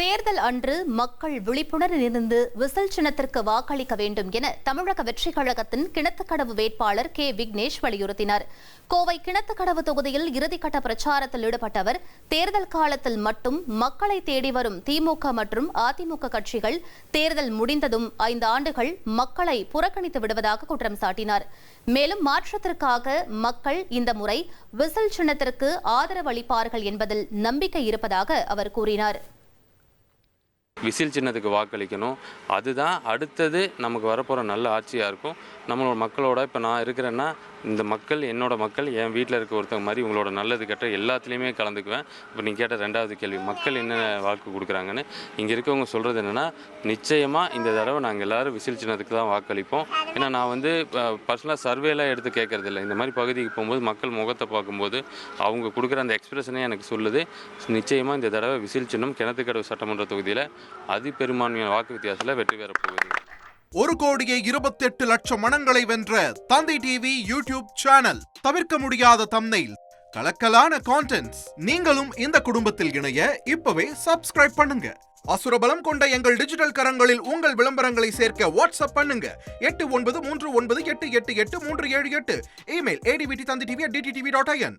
தேர்தல் அன்று மக்கள் விழிப்புணர்வு இருந்து விசில் சின்னத்திற்கு வாக்களிக்க வேண்டும் என தமிழக வெற்றிக் கழகத்தின் கிணத்துக்கடவு வேட்பாளர் கே விக்னேஷ் வலியுறுத்தினார். கோவை கிணத்துக்கடவு தொகுதியில் இறுதிக்கட்ட பிரச்சாரத்தில் ஈடுபட்டவர் தேர்தல் காலத்தில் மட்டும் மக்களை தேடி வரும் திமுக மற்றும் அதிமுக கட்சிகள் தேர்தல் முடிந்ததும் 5 ஆண்டுகள் மக்களை புறக்கணித்து விடுவதாக குற்றம் சாட்டினார். மேலும் மாற்றத்திற்காக மக்கள் இந்த முறை விசில் சின்னத்திற்கு ஆதரவு அளிப்பார்கள் என்பதில் நம்பிக்கை இருப்பதாக அவர் கூறினார். விசில் சின்னத்துக்கு வாக்களிக்கணும். அதுதான் அடுத்தது நமக்கு வரப்போகிற நல்ல ஆட்சியாக இருக்கும். நம்மளோட மக்களோட இப்போ நான் இருக்கிறேன்னா இந்த மக்கள் என்னோட மக்கள் என் வீட்டில் இருக்க ஒருத்தவங்க மாதிரி உங்களோட நல்லது கெட்ட எல்லாத்துலேயுமே கலந்துக்குவேன். இப்போ நீங்கள் கேட்ட 2வது கேள்வி, மக்கள் என்ன வாக்கு கொடுக்குறாங்கன்னு. இங்கே இருக்கவங்க சொல்கிறது என்னென்னா, நிச்சயமாக இந்த தடவை நாங்கள் எல்லோரும் விசில் சின்னத்துக்கு தான் வாக்களிப்போம். ஏன்னா நான் பர்சனலாக சர்வேலாம் எடுத்து கேட்கறது இல்லை. இந்த மாதிரி பகுதிக்கு போகும்போது மக்கள் முகத்தை பார்க்கும்போது அவங்க கொடுக்குற அந்த எக்ஸ்பிரஷனே எனக்கு சொல்லுது. நிச்சயமாக இந்த தடவை விசில் சின்னம் கிணத்துக்கடவு சட்டமன்ற தொகுதியில் அதிபெரும்பான்மையான வாக்கு வித்தியாசத்தில் வெற்றி பெறப் போகுது. 1,28,00,000 மனங்களை வென்ற தந்தி டிவி யூடியூப் சேனல். தவிர்க்க முடியாத தம்ப்நெயில், கலக்கலான கான்டென்ட்ஸ். நீங்களும் இந்த குடும்பத்தில் இணைய இப்பவே சப்ஸ்கிரைப் பண்ணுங்க. அசுரபலம் கொண்ட எங்கள் டிஜிட்டல் கரங்களில் உங்கள் விளம்பரங்களை சேர்க்க வாட்ஸ்அப் பண்ணுங்க. 8939888838. Email advtthanditv@dttv.in.